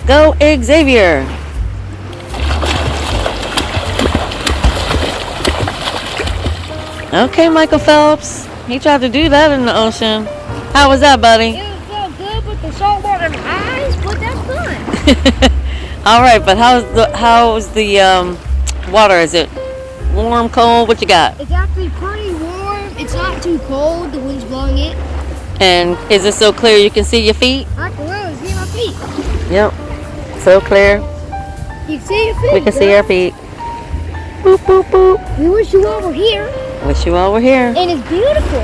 Go Xavier! Okay, Michael Phelps. He tried to do that in the ocean. How was that, buddy? It felt good with the salt water in the eyes, but that's fun. All right, but how's the water? Is it warm, cold? What you got? It's actually pretty warm. It's not too cold. The wind's blowing it. And is it so clear you can see your feet? I can really see my feet. Yep. So clear. You can see your feet. We can see our feet. Boop, boop, boop. We wish you all were here. Wish you all were here. And it's beautiful.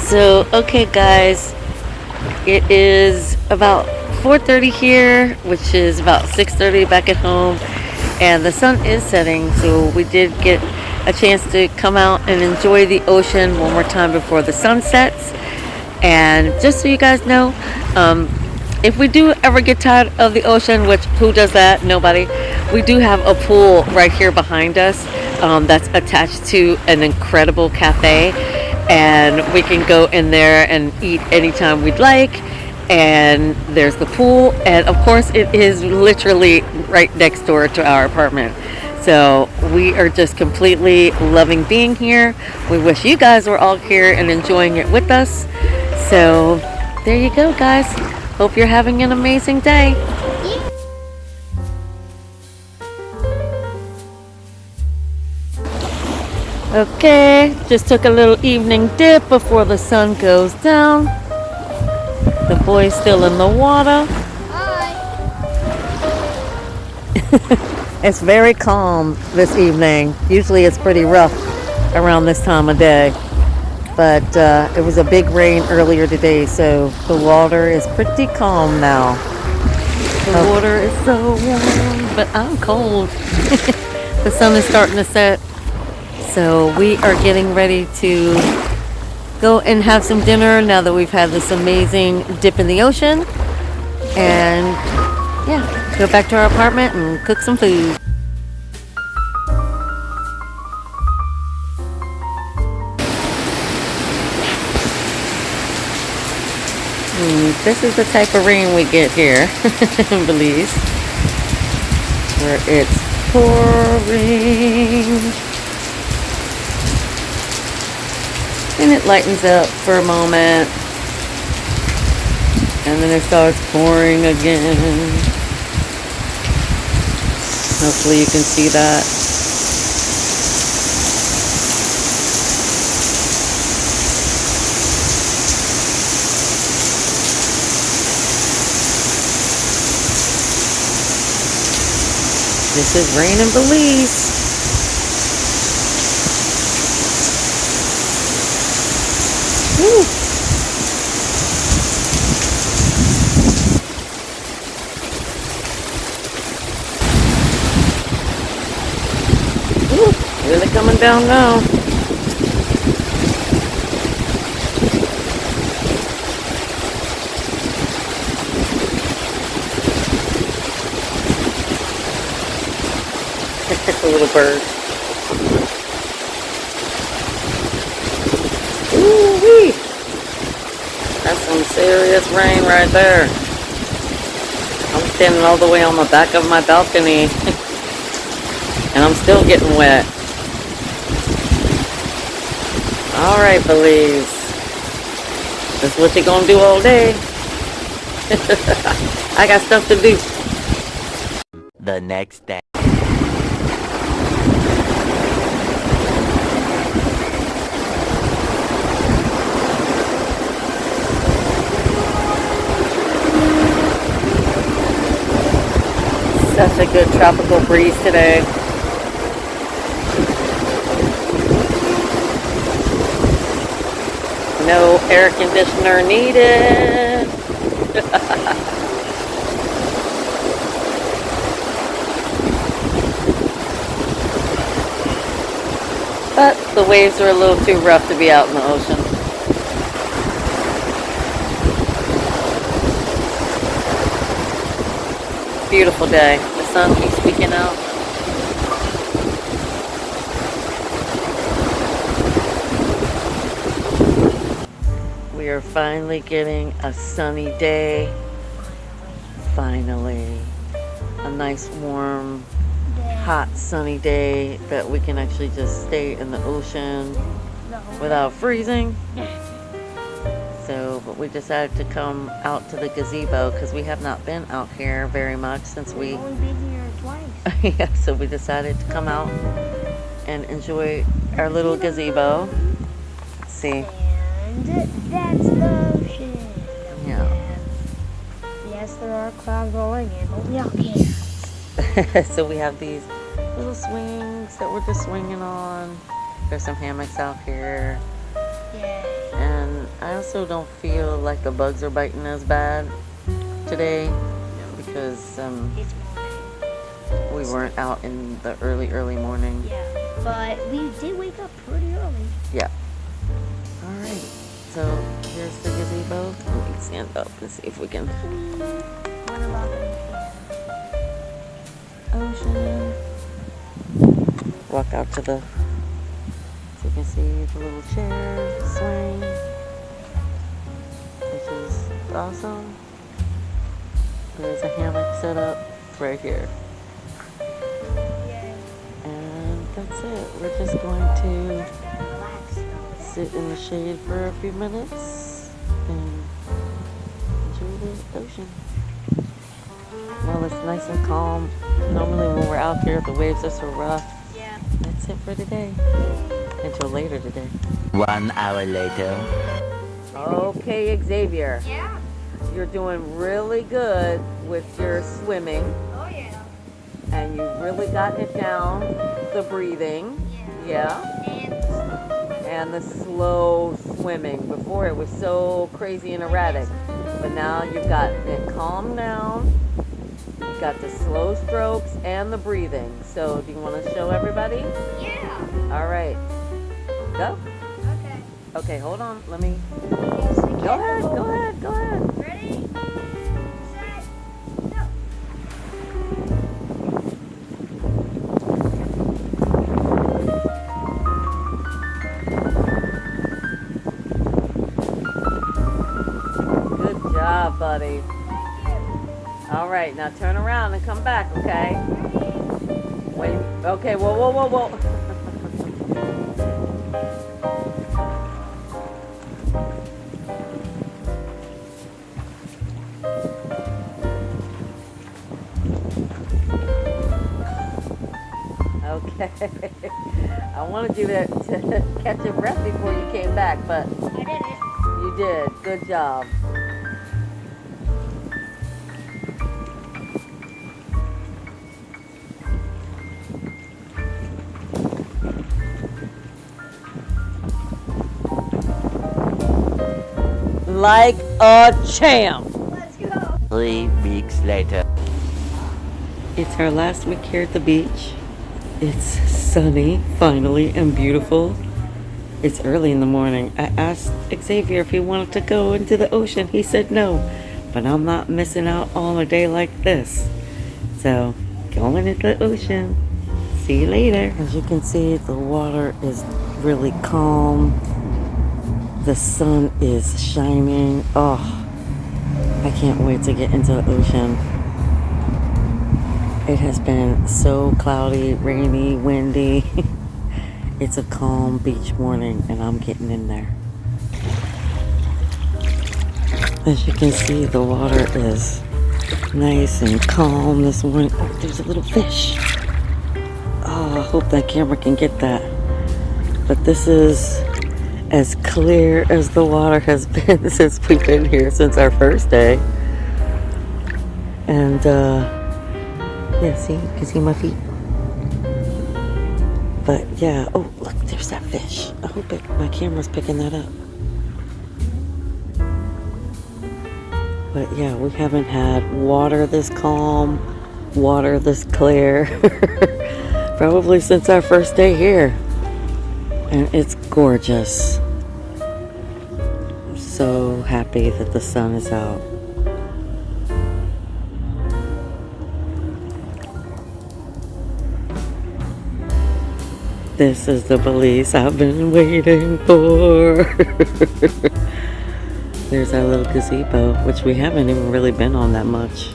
So, okay, guys. It is about 4:30 here, which is about 6:30 back at home. And the sun is setting, so we did get a chance to come out and enjoy the ocean one more time before the sun sets. And just so you guys know, if we do ever get tired of the ocean, which who does that? Nobody. We do have a pool right here behind us that's attached to an incredible cafe, and we can go in there and eat anytime we'd like. And there's the pool, and of course it is literally right next door to our apartment. So we are just completely loving being here. We wish you guys were all here and enjoying it with us. So there you go, guys. Hope you're having an amazing day. Okay, just took a little evening dip before the sun goes down. The boy's still in the water. Hi. It's very calm this evening. Usually it's pretty rough around this time of day. But it was a big rain earlier today, so the water is pretty calm now. The water is so warm, but I'm cold. The sun is starting to set. So we are getting ready to go and have some dinner now that we've had this amazing dip in the ocean. And yeah, go back to our apartment and cook some food. This is the type of rain we get here in Belize, where it's pouring. And it lightens up for a moment, and then it starts pouring again. Hopefully you can see that. This is rain in Belize. Woo. Woo. Really coming down now. A little bird. Ooh-wee. That's some serious rain right there. I'm standing all the way on the back of my balcony and I'm still getting wet. Alright, Belize. That's what you're gonna do all day. I got stuff to do. The next day. Such a good tropical breeze today. No air conditioner needed. But the waves are a little too rough to be out in the ocean. Beautiful day. The sun keeps peeking out. We are We're finally getting a sunny day. Finally. A nice, warm, hot, sunny day that we can actually just stay in the ocean without freezing. So, but we decided to come out to the gazebo because we have not been out here very much since we... We've only been here twice. Yeah, so we decided to come out and enjoy our little gazebo. Let's see. And that's the ocean. Yeah. Yes, there are clouds rolling in, but we don't care. So we have these little swings that we're just swinging on. There's some hammocks out here. Yeah. And I also don't feel like the bugs are biting as bad today because It's morning. we weren't out in the early morning. Yeah. But we did wake up pretty early. Yeah. All right. So here's the gazebo. Let me stand up and see if we can. What about Ocean. Walk out to the, so you can see the little chair swing, which is awesome. There's a hammock set up right here. Yeah. And that's it. We're just going to sit in the shade for a few minutes and enjoy the ocean. Well, it's nice and calm. Normally when we're out here, the waves are so rough. Yeah. That's it for today. Until later today. 1 hour later. Okay, Xavier. Yeah. You're doing really good with your swimming. Oh, yeah. And you've really gotten it down. The breathing. Yeah. And the slow swimming. Before it was so crazy and erratic. But now you've got it calmed down. You've got the slow strokes and the breathing. So do you want to show everybody? Yeah. All right. Go. Okay. Okay, hold on. Let me. Yes, we Go can. ahead. Go ahead. Go ahead. Ready? Set. Go. Good job, buddy. All right, now turn around and come back, okay? Wait. Okay. Whoa. Okay. I wanted you to catch your breath before you came back, but I did it. you did. Good job. Like a champ. Let's go. 3 weeks later. It's our last week here at the beach. It's sunny, finally, and beautiful. It's early in the morning. I asked Xavier if he wanted to go into the ocean. He said no, but I'm not missing out on a day like this. So, going into the ocean. See you later. As you can see, the water is really calm. The sun is shining. Oh, I can't wait to get into the ocean. It has been so cloudy, rainy, windy. It's a calm beach morning and I'm getting in there. As you can see, the water is nice and calm this morning. Oh, there's a little fish. Oh, I hope that camera can get that. But this is as clear as the water has been since we've been here, since our first day. And yeah, see, you can see my feet. But yeah, oh look, there's that fish. I hope my camera's picking that up. But yeah, we haven't had water this calm, water this clear, probably since our first day here. And it's gorgeous. I'm so happy that the sun is out. This is the belize I've been waiting for. There's our little gazebo, which we haven't even really been on that much.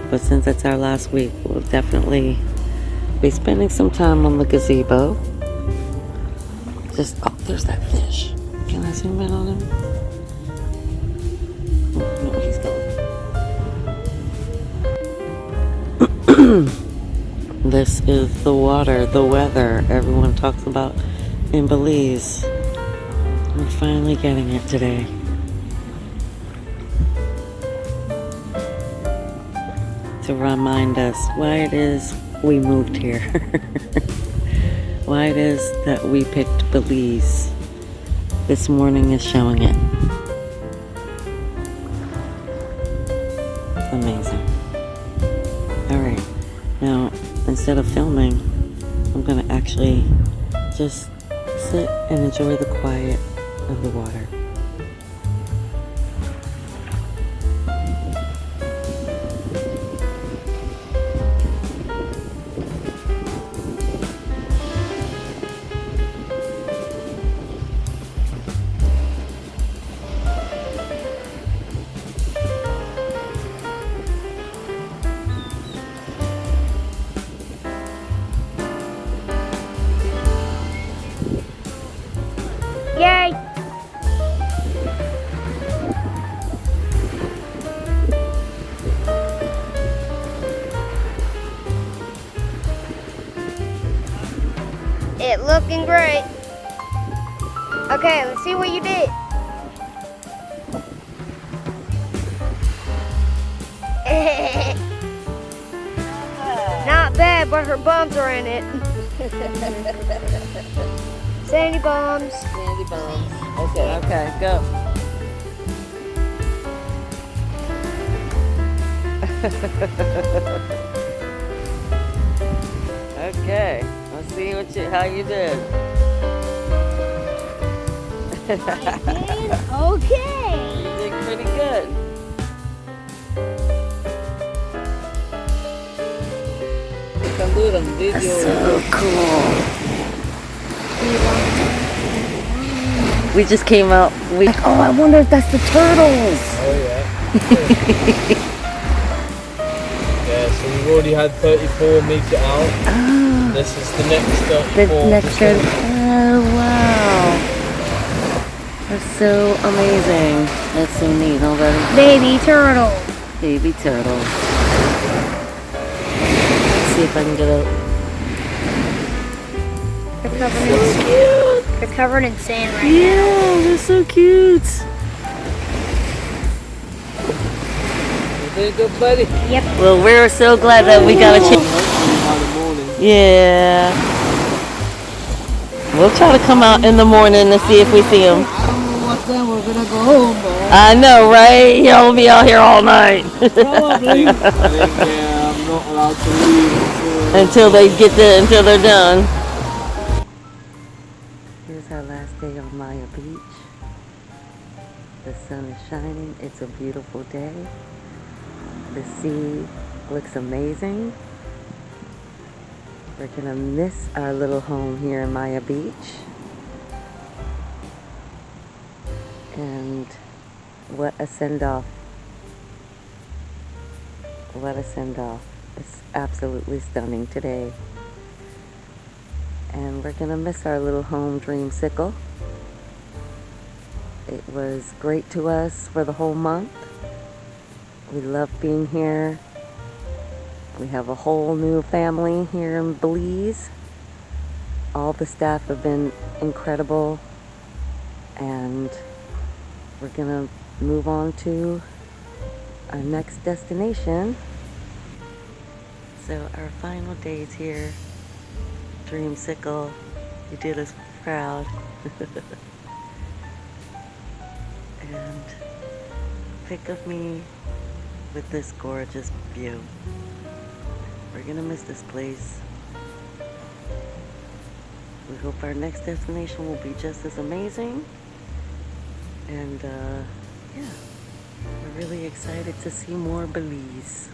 But since it's our last week, we'll definitely be spending some time on the gazebo. Just, oh, there's that fish. Can I zoom in on him? Oh, no, he's gone. This is the water, the weather everyone talks about in Belize. We're finally getting it today. To remind us why it is we moved here. Why it is that we picked Belize. This morning is showing it. Amazing. Alright, now instead of filming, I'm gonna actually just sit and enjoy the quiet of the water. Yay! It looking great. Okay, let's see what you did. Not bad, but her bumps are in it. Sandy bumps. Sandy bones. Okay, go. Okay, let's see how you did. Okay. You did pretty good. That's so cool. We just came out. Oh, I wonder if that's the turtles. Oh yeah. Yeah, so we've already had 34 make it out. Oh, This is the next 34. the next turtle. Oh, wow. That's so amazing. That's so neat already. Baby turtle. Baby turtle. Let's see if I can get out. They're covered in sand right Yeah, they're so cute. You did good, buddy. now. Yep. Well, we're so glad that we got a chance. Yeah. We'll try to come out in the morning to see if we see them. I don't know what time we're gonna go home, but I know, right? Y'all will be out here all night. probably. I think I'm not allowed to leave until they're done. Here's our last day on Maya Beach. The sun is shining. It's a beautiful day. The sea looks amazing. We're gonna miss our little home here in Maya Beach. And what a send-off. What a send-off. It's absolutely stunning today. And we're gonna miss our little home dreamsicle. It was great to us for the whole month. We love being here. We have a whole new family here in Belize. All the staff have been incredible. And we're gonna move on to our next destination. So our final days here, Dreamsicle, you did us proud. And pick of me with this gorgeous view. We're gonna miss this place. We hope our next destination will be just as amazing. And yeah, we're really excited to see more Belize.